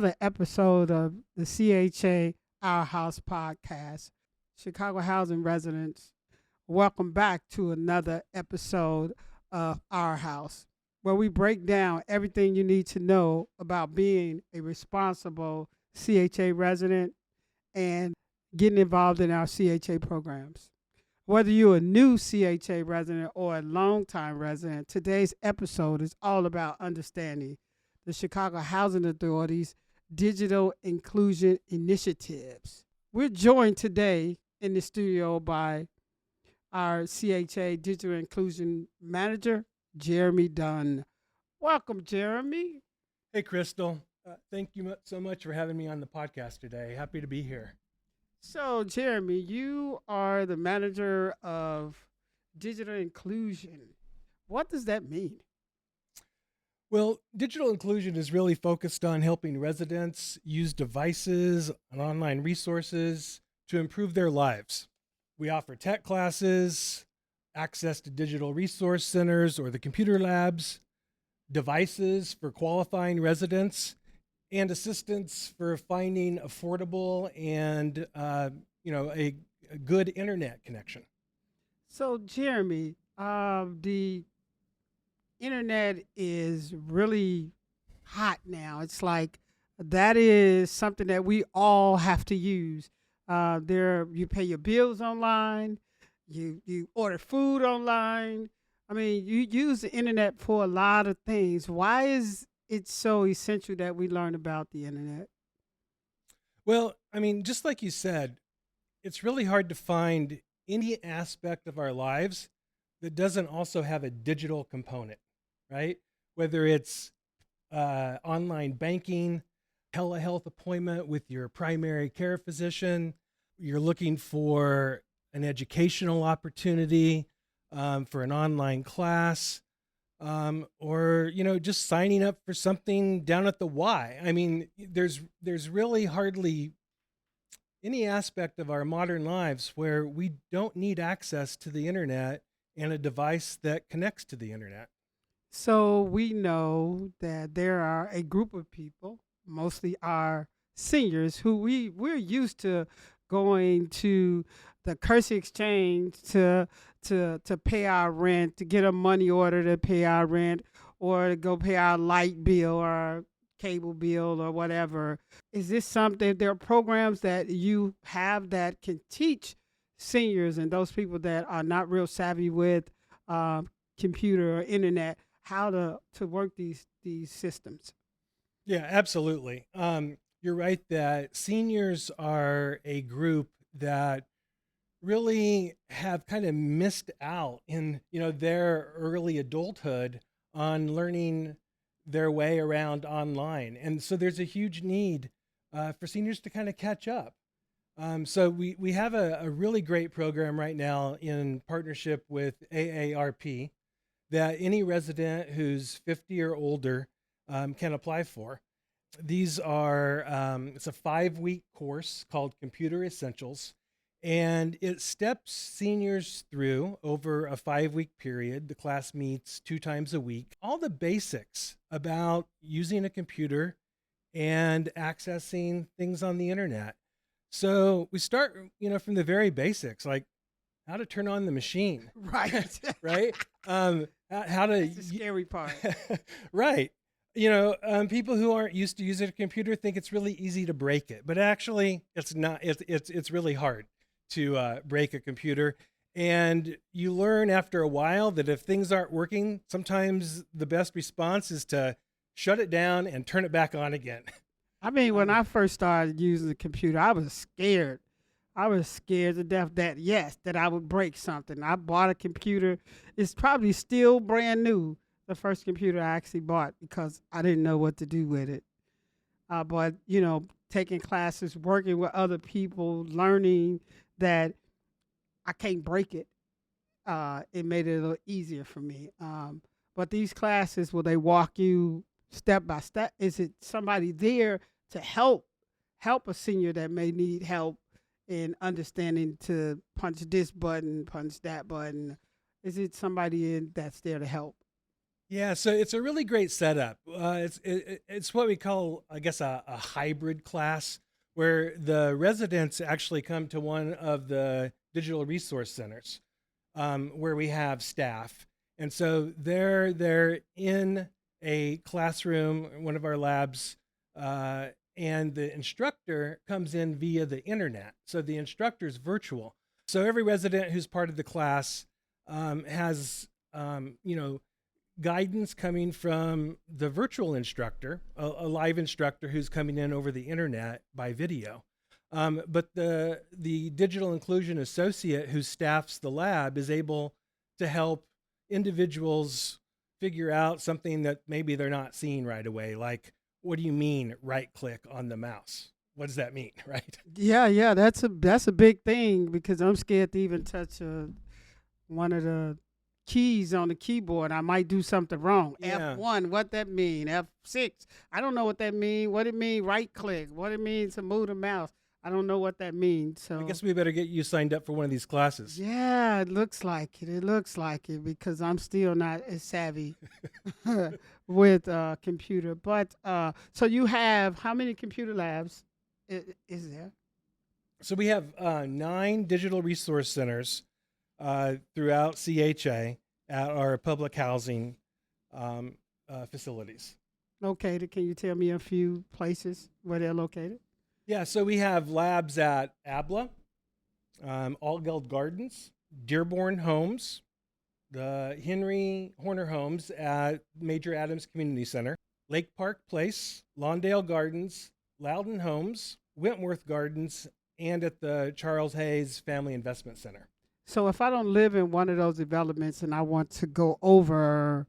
another episode of the CHA Our House podcast. Chicago housing residents, welcome back to another episode of Our House, where we break down everything you need to know about being a responsible CHA resident and getting involved in our CHA programs. Whether you're a new CHA resident or a longtime resident, today's episode is all about understanding the Chicago Housing Authority's digital inclusion initiatives. We're joined today in the studio by our CHA Digital Inclusion Manager, Jeremy Dunn. Welcome, Jeremy. Hey, Crystal. Thank you so much for having me on the podcast today. Happy to be here. So, Jeremy, you are the manager of digital inclusion. What does that mean? Well, digital inclusion is really focused on helping residents use devices and online resources to improve their lives. We offer tech classes, access to digital resource centers or the computer labs, devices for qualifying residents, and assistance for finding affordable and a good internet connection. So, Jeremy, the internet is really hot now. It's like that is something that we all have to use. You pay your bills online, you order food online. I mean, you use the internet for a lot of things. Why is it so essential that we learn about the internet? Well, I mean, just like you said, it's really hard to find any aspect of our lives that doesn't also have a digital component, right? Whether it's online banking, telehealth appointment with your primary care physician, you're looking for an educational opportunity for an online class, or just signing up for something down at the Y. I mean, there's really hardly any aspect of our modern lives where we don't need access to the internet and a device that connects to the internet. So we know that there are a group of people, mostly our seniors, who we're used to going to the Currency Exchange to pay our rent, to get a money order to pay our rent, or to go pay our light bill or cable bill or whatever. Is this something, there are programs that you have that can teach seniors and those people that are not real savvy with computer or internet how to work these systems? Yeah, absolutely. You're right that seniors are a group that really have kind of missed out in their early adulthood on learning their way around online, and so there's a huge need for seniors to kind of catch up. So we have a really great program right now in partnership with AARP that any resident who's 50 or older can apply for. These are, it's a 5-week course called Computer Essentials, and it steps seniors through over a 5-week period. The class meets 2 times a week. All the basics about using a computer and accessing things on the internet. So we start, from the very basics, like how to turn on the machine. Right. Right? How to... That's the scary part. Right. People who aren't used to using a computer think it's really easy to break it, but actually it's not. It's really hard to break a computer. And you learn after a while that if things aren't working, sometimes the best response is to shut it down and turn it back on again. I mean, when I first started using the computer, I was scared. I was scared to death that I would break something. I bought a computer. It's probably still brand new. The first computer I actually bought because I didn't know what to do with it. But, taking classes, working with other people, learning that I can't break it, it made it a little easier for me. But these classes, will they walk you step by step? Is it somebody there to help a senior that may need help in understanding to punch this button, punch that button? Is it somebody that's there to help? Yeah, so it's a really great setup. It's what we call, I guess, a hybrid class where the residents actually come to one of the digital resource centers where we have staff, and so they're in a classroom, one of our labs, uh, and the instructor comes in via the internet. So the instructor is virtual. So every resident who's part of the class has guidance coming from the virtual instructor, a live instructor who's coming in over the internet by video. But the digital inclusion associate who staffs the lab is able to help individuals figure out something that maybe they're not seeing right away. Like, what do you mean right click on the mouse? What does that mean, right? Yeah, that's a big thing because I'm scared to even touch one of the keys on the keyboard. I might do something wrong. Yeah. F1, what that mean? F6, I don't know what that mean. What it mean? Right click. What it means to move the mouse. I don't know what that means. So I guess we better get you signed up for one of these classes. yeah, it looks like it. It looks like it because I'm still not as savvy with computer. But so you have how many computer labs is there? So we have 9 digital resource centers throughout CHA at our public housing facilities. Located. Can you tell me a few places where they're located? Yeah, so we have labs at ABLA, Altgeld Gardens, Dearborn Homes, the Henry Horner Homes at Major Adams Community Center, Lake Park Place, Lawndale Gardens, Loudon Homes, Wentworth Gardens, and at the Charles Hayes Family Investment Center. So if I don't live in one of those developments and I want to go over,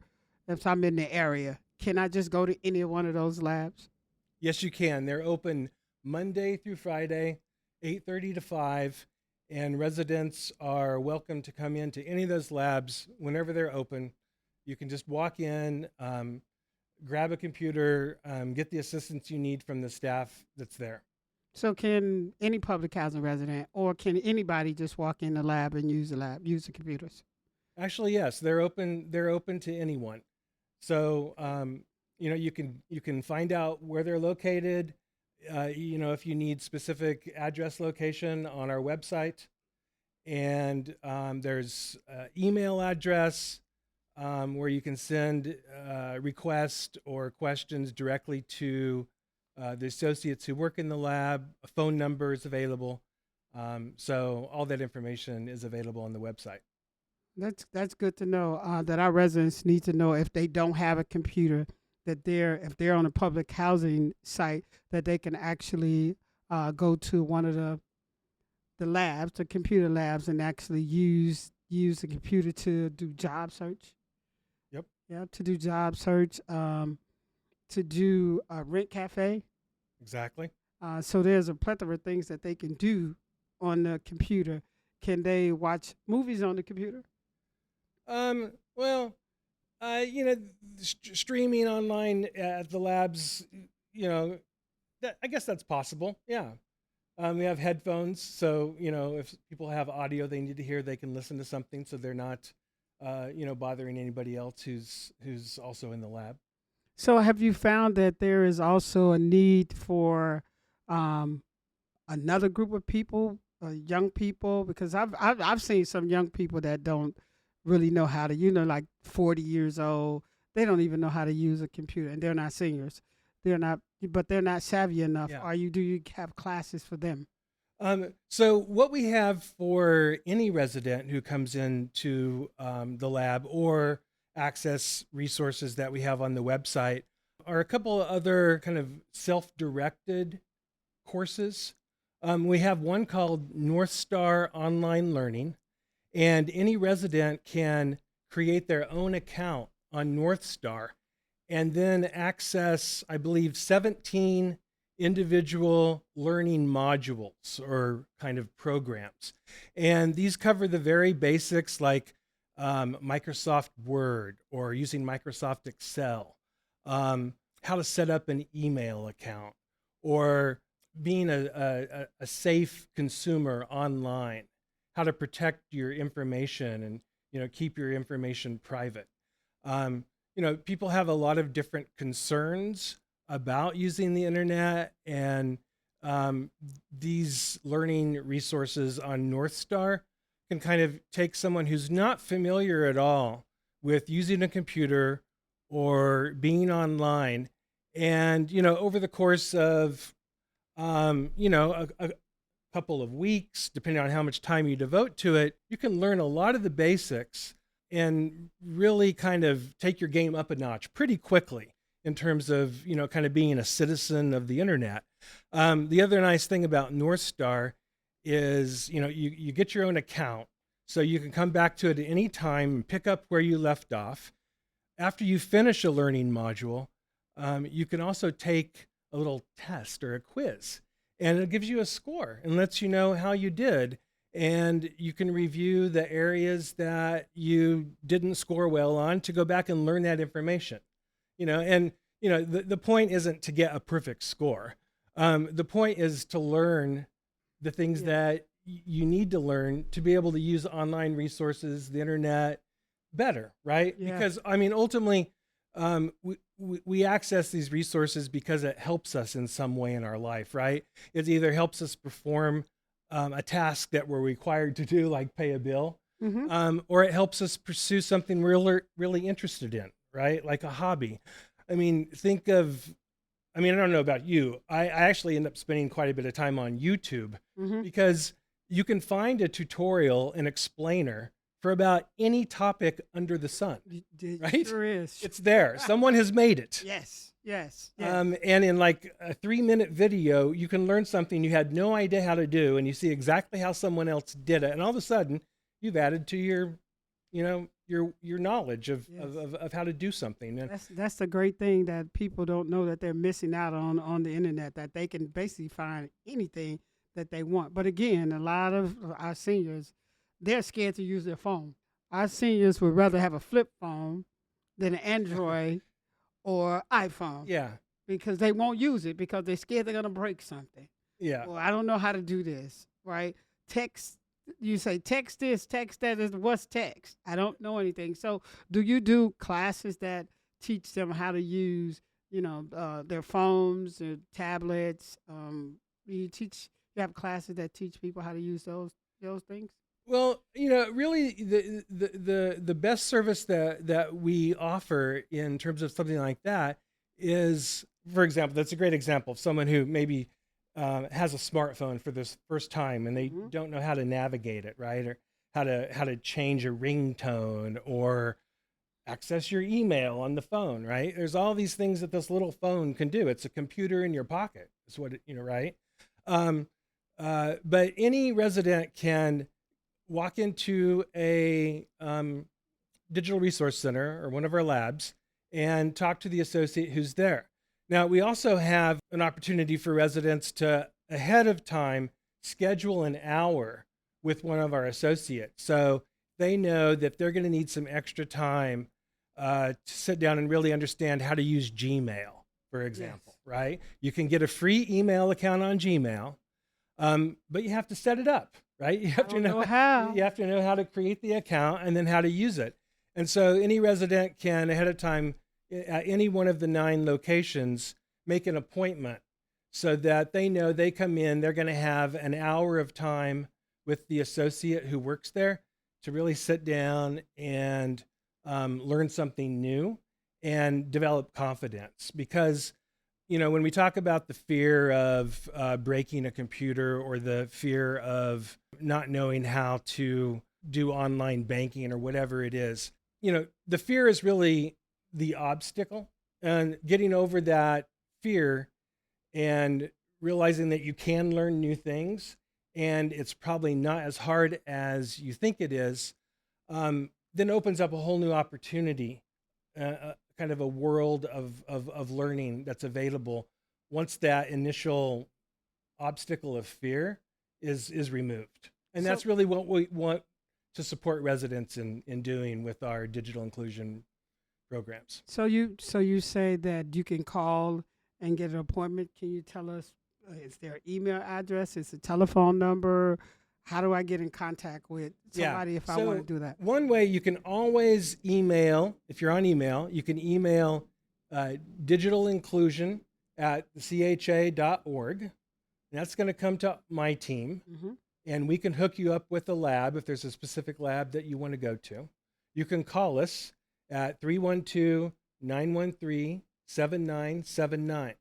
if I'm in the area, can I just go to any one of those labs? Yes, you can. They're open Monday through Friday, 8:30 to 5, and residents are welcome to come into any of those labs whenever they're open. You can just walk in, grab a computer, get the assistance you need from the staff that's there. So can any public housing resident or can anybody just walk in the lab and use the computers? Actually, yes, they're open. They're open to anyone. So you can find out where they're located. If you need specific address location on our website, and there's email address where you can send requests or questions directly to the associates who work in the lab. A phone number is available. So all that information is available on the website. That's good to know. That our residents need to know if they don't have a computer, that if they're on a public housing site, that they can actually go to one of the labs, the computer labs, and actually use the computer to do job search. Yep. Yeah, to do job search, to do rent cafe. Exactly. So there's a plethora of things that they can do on the computer. Can they watch movies on the computer? Well, streaming online at the labs, I guess that's possible. Yeah. We have headphones, so if people have audio they need to hear, they can listen to something, so they're not, bothering anybody else who's also in the lab. So have you found that there is also a need for another group of people, young people? Because I've seen some young people that don't really know how to, like 40 years old, they don't even know how to use a computer, and they're not seniors. But they're not savvy enough. Yeah. Do you have classes for them? So what we have for any resident who comes into the lab or access resources that we have on the website are a couple of other kind of self-directed courses. We have one called North Star Online Learning, and any resident can create their own account on North Star and then access, I believe, 17 individual learning modules or kind of programs. And these cover the very basics like Microsoft Word or using Microsoft Excel, how to set up an email account, or being a safe consumer online, how to protect your information and keep your information private. people have a lot of different concerns about using the internet, and these learning resources on North Star can kind of take someone who's not familiar at all with using a computer or being online. And, over the course of, a couple of weeks, depending on how much time you devote to it, you can learn a lot of the basics and really kind of take your game up a notch pretty quickly in terms of, kind of being a citizen of the internet. The other nice thing about North Star is, you get your own account, so you can come back to it at any time and pick up where you left off. After you finish a learning module, you can also take a little test or a quiz, and it gives you a score and lets you know how you did. And you can review the areas that you didn't score well on to go back and learn that information. The point isn't to get a perfect score. The point is to learn the things that you need to learn to be able to use online resources, the internet, better, right? Yeah. Because ultimately, we access these resources because it helps us in some way in our life, right? It either helps us perform a task that we're required to do, like pay a bill, or it helps us pursue something we're really interested in, right? Like a hobby. I don't know about you. I actually end up spending quite a bit of time on YouTube because you can find a tutorial, an explainer for about any topic under the sun, right? Sure is. It's there. Someone has made it. Yes. And in like a 3-minute video, you can learn something you had no idea how to do, and you see exactly how someone else did it. And all of a sudden, you've added to your knowledge of how to do something. And that's the great thing that people don't know, that they're missing out on the internet, that they can basically find anything that they want. But again, a lot of our seniors, they're scared to use their phone. Our seniors would rather have a flip phone than an Android or iPhone. Yeah. Because they won't use it because they're scared they're going to break something. Yeah. Well, I don't know how to do this, right? Text, you say text this, text that. What's text? I don't know anything. So do you do classes that teach them how to use, their phones, their tablets? You have classes that teach people how to use those things? Well, really the best service that we offer in terms of something like that is, for example, that's a great example of someone who maybe has a smartphone for this first time and they don't know how to navigate it, right? Or how to change a ringtone or access your email on the phone, right? There's all these things that this little phone can do. It's a computer in your pocket. That's what it, right? But any resident can walk into a digital resource center or one of our labs and talk to the associate who's there. Now, we also have an opportunity for residents to, ahead of time, schedule an hour with one of our associates. So they know that they're going to need some extra time to sit down and really understand how to use Gmail, for example, right? You can get a free email account on Gmail, but you have to set it up, right? You have to know how. You have to know how to create the account and then how to use it. And so any resident can, ahead of time, at any one of the 9 locations, make an appointment so that they know they come in, they're going to have an hour of time with the associate who works there to really sit down and learn something new and develop confidence. Because, when we talk about the fear of breaking a computer or the fear of not knowing how to do online banking or whatever it is, the fear is really the obstacle, and getting over that fear and realizing that you can learn new things and it's probably not as hard as you think it is, then opens up a whole new opportunity, kind of a world of learning that's available once that initial obstacle of fear is removed. And that's really what we want to support residents in doing with our digital inclusion programs. So you say that you can call and get an appointment. Can you tell us, is there an email address? Is a telephone number? how do I get in contact with Yeah. somebody if I want to So do that? one way you can always email, if you're on email, you can email digitalinclusion@cha.org. And that's going to come to my team. Mm-hmm. And we can hook you up with a lab if there's a specific lab that you want to go to. You can call us at 312-913-7979.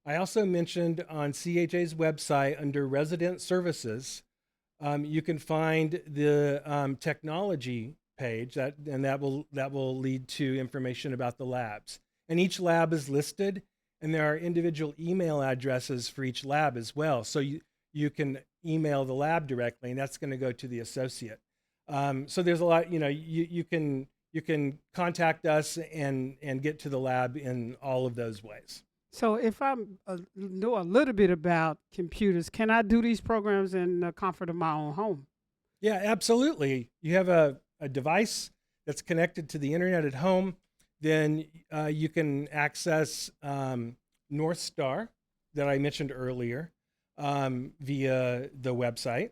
I also mentioned on CHA's website under resident services, you can find the technology page and that will lead to information about the labs. And each lab is listed, and there are individual email addresses for each lab as well. So you can email the lab directly, and that's going to go to the associate. So there's a lot. You can contact us and get to the lab in all of those ways. So if I know a little bit about computers, can I do these programs in the comfort of my own home? Yeah, absolutely. You have a device that's connected to the internet at home, then you can access North Star that I mentioned earlier via the website.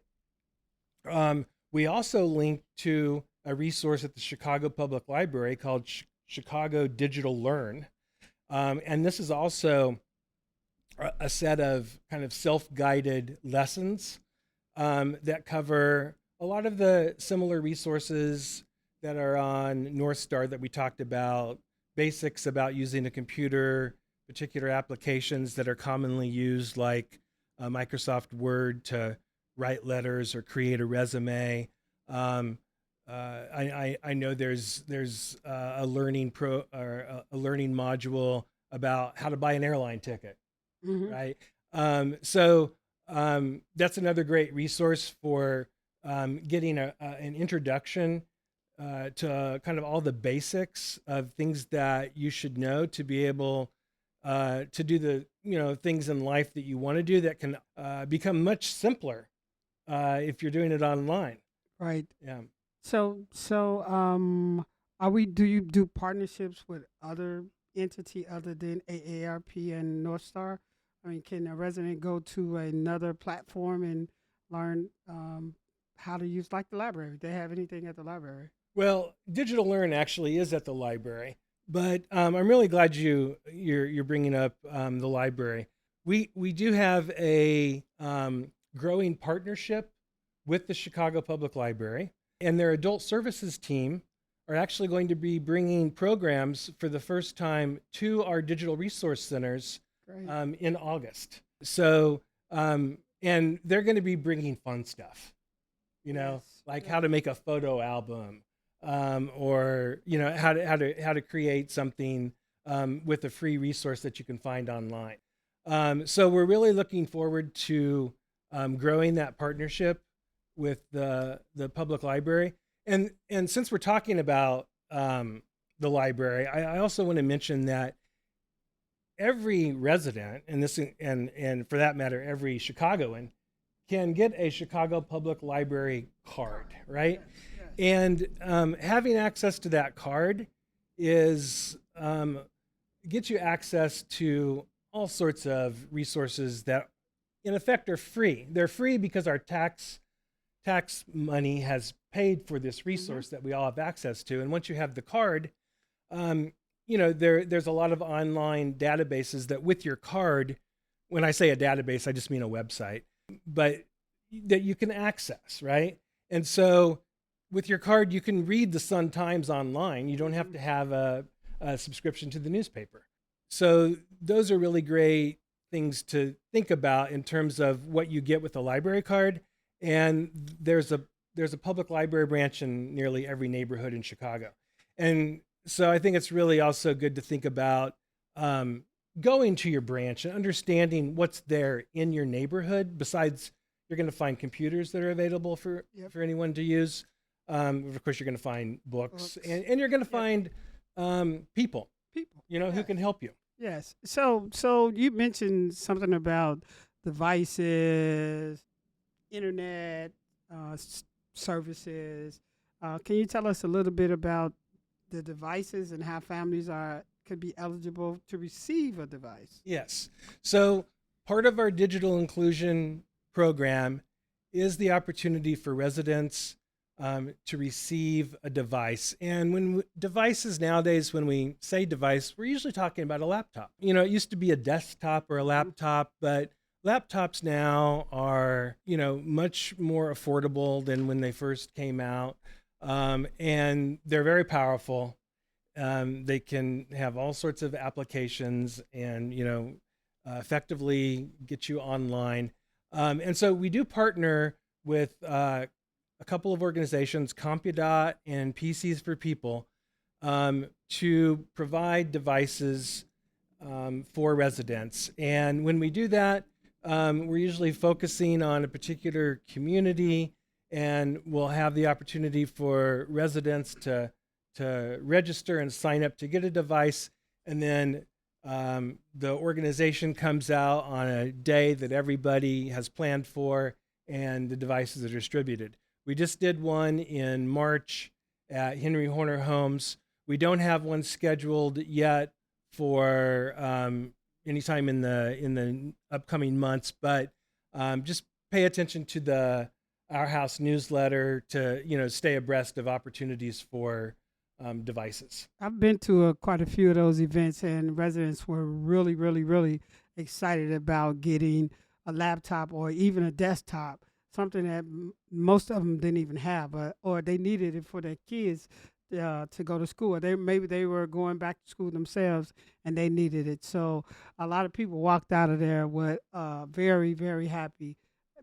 We also link to a resource at the Chicago Public Library called Chicago Digital Learn. And this is also a set of kind of self-guided lessons that cover a lot of the similar resources that are on North Star that we talked about, basics about using a computer, particular applications that are commonly used like Microsoft Word to write letters or create a resume. I know there's a learning a learning module about how to buy an airline ticket, Mm-hmm. right? So that's another great resource for getting an introduction to kind of all the basics of things that you should know to be able to do the things in life that you want to do that can become much simpler if you're doing it online. Right. Yeah. So do you do partnerships with other entity other than AARP and North Star? I mean, can a resident go to another platform and learn how to use like the library? Do they have anything at the library? Well, Digital Learn actually is at the library, but I'm really glad you're bringing up the library. We do have a growing partnership with the Chicago Public Library, and their adult services team are actually going to be bringing programs for the first time to our digital resource centers in August. So, and they're going to be bringing fun stuff, like how to make a photo album, or how to create something with a free resource that you can find online. So we're really looking forward to growing that partnership with the public library. And since we're talking about the library, I also want to mention that every resident, and for that matter, every Chicagoan, can get a Chicago Public Library card, right? And having access to that card gets you access to all sorts of resources that, in effect, are free. They're free because our tax money has paid for this resource that we all have access to. And once you have the card, there's a lot of online databases that with your card, when I say a database, I just mean a website, but that you can access, right? And so with your card, you can read the Sun Times online. You don't have to have a subscription to the newspaper. So those are really great things to think about in terms of what you get with a library card. And there's a public library branch in nearly every neighborhood in Chicago. And so I think it's really also good to think about going to your branch and understanding what's there in your neighborhood. Besides, you're going to find computers that are available for anyone to use. Of course, you're going to find books. And you're going to find people, who can help you. Yes. So you mentioned something about devices, internet services. Can you tell us a little bit about the devices and how families could be eligible to receive a device? Yes. So part of our digital inclusion program is the opportunity for residents to receive a device. And devices nowadays, when we say device, we're usually talking about a laptop. You know, it used to be a desktop or a laptop, but laptops now are, you know, much more affordable than when they first came out. And they're very powerful. They can have all sorts of applications and, you know, effectively get you online. And so we do partner with a couple of organizations, CompuDot and PCs for People, to provide devices for residents. And when we do that, we're usually focusing on a particular community, and we'll have the opportunity for residents to register and sign up to get a device. And then the organization comes out on a day that everybody has planned for, and the devices are distributed. We just did one in March at Henry Horner Homes. We don't have one scheduled yet for anytime in the upcoming months, but just pay attention to the Our House newsletter to, you know, stay abreast of opportunities for devices. I've been to quite a few of those events, and residents were really, really, really excited about getting a laptop or even a desktop, something that most of them didn't even have, or they needed it for their kids to go to school. Or maybe they were going back to school themselves and they needed it. So a lot of people walked out of there with very, very happy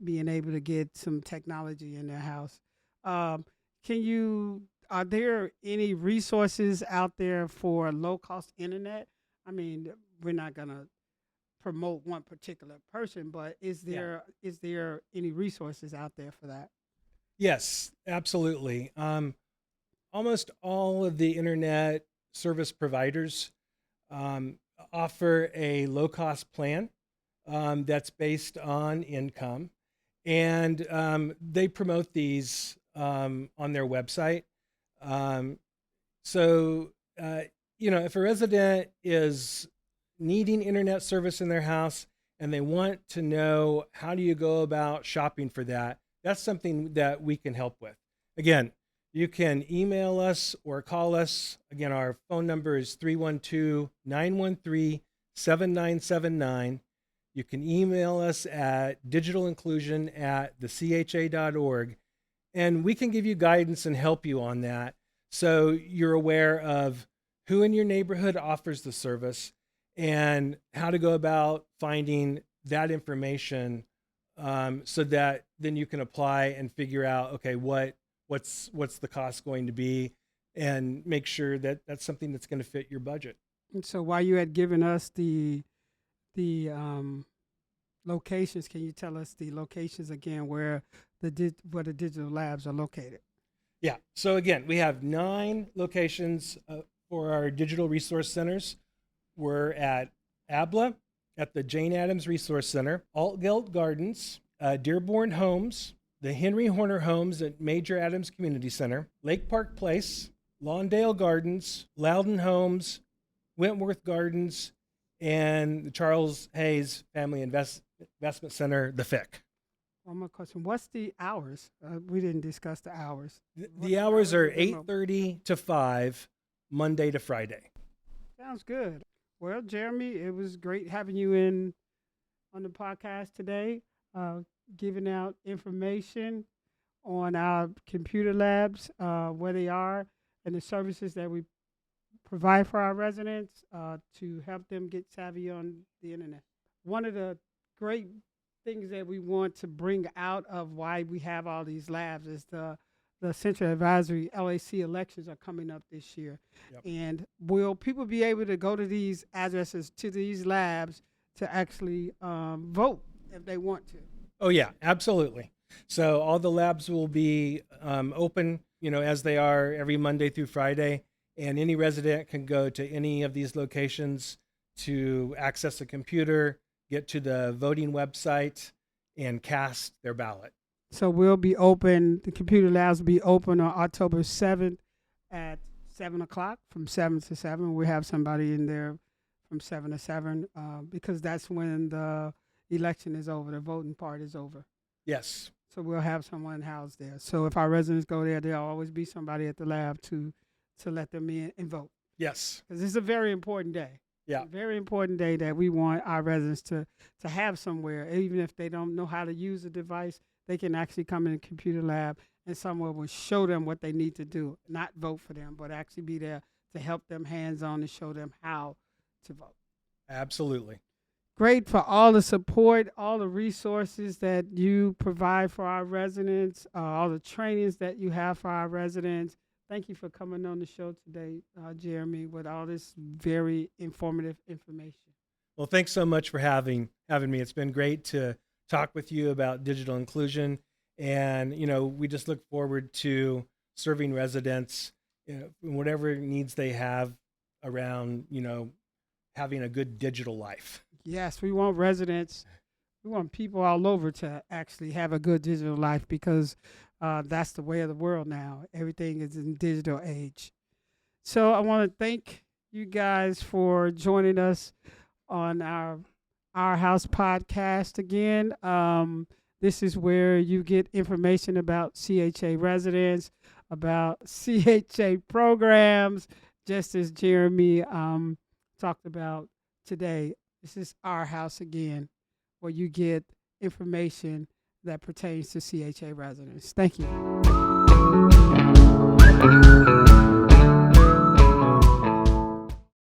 being able to get some technology in their house. Are there any resources out there for low cost internet? I mean, we're not gonna promote one particular person, but is there any resources out there for that? Yes, absolutely. Almost all of the internet service providers offer a low cost plan that's based on income, and they promote these on their website. So, you know, if a resident is needing internet service in their house and they want to know how do you go about shopping for that, that's something that we can help with. Again, you can email us or call us. Again, our phone number is 312-913-7979. You can email us at digitalinclusion@thecha.org, and we can give you guidance and help you on that, so you're aware of who in your neighborhood offers the service and how to go about finding that information, so that then you can apply and figure out, okay, what's the cost going to be, and make sure that that's something that's going to fit your budget. And so while you had given us the locations, can you tell us the locations again where the digital labs are located? Yeah. So again, we have 9 locations for our digital resource centers. We're at ABLA at the Jane Addams Resource Center, Altgeld Gardens, Dearborn Homes, the Henry Horner Homes at Major Adams Community Center, Lake Park Place, Lawndale Gardens, Loudon Homes, Wentworth Gardens, and the Charles Hayes Family Investment Center, the FIC. One more question. What's the hours? We didn't discuss the hours. The hours are 8:30 to 5, Monday to Friday. Sounds good. Well, Jeremy, it was great having you in on the podcast today, giving out information on our computer labs, where they are, and the services that we provide for our residents to help them get savvy on the internet. One of the great things that we want to bring out of why we have all these labs is the Central Advisory LAC elections are coming up this year. Yep. And will people be able to go to these addresses, to these labs, to actually vote if they want to? Oh, yeah, absolutely. So all the labs will be open, you know, as they are every Monday through Friday, and any resident can go to any of these locations to access a computer, get to the voting website, and cast their ballot. So we'll be open, the computer labs will be open on October 7th at 7 o'clock, from 7 to 7. We have somebody in there from 7 to 7 because that's when the election is over, the voting part is over. Yes. So we'll have someone housed there. So if our residents go there, there'll always be somebody at the lab to let them in and vote. Yes. Because it's a very important day. Yeah. A very important day that we want our residents to have somewhere. Even if they don't know how to use the device, they can actually come in the computer lab and someone will show them what they need to do. Not vote for them, but actually be there to help them hands-on and show them how to vote. Absolutely. Great for all the support, all the resources that you provide for our residents, all the trainings that you have for our residents. Thank you for coming on the show today, Jeremy, with all this very informative information. Well, thanks so much for having me. It's been great to talk with you about digital inclusion. And, we just look forward to serving residents, whatever needs they have around, having a good digital life. Yes, we want people all over to actually have a good digital life because that's the way of the world now. Everything is in digital age. So I want to thank you guys for joining us on our House podcast again. This is where you get information about CHA residents, about CHA programs, just as Jeremy talked about today. This is Our House again, where you get information that pertains to CHA residents. Thank you.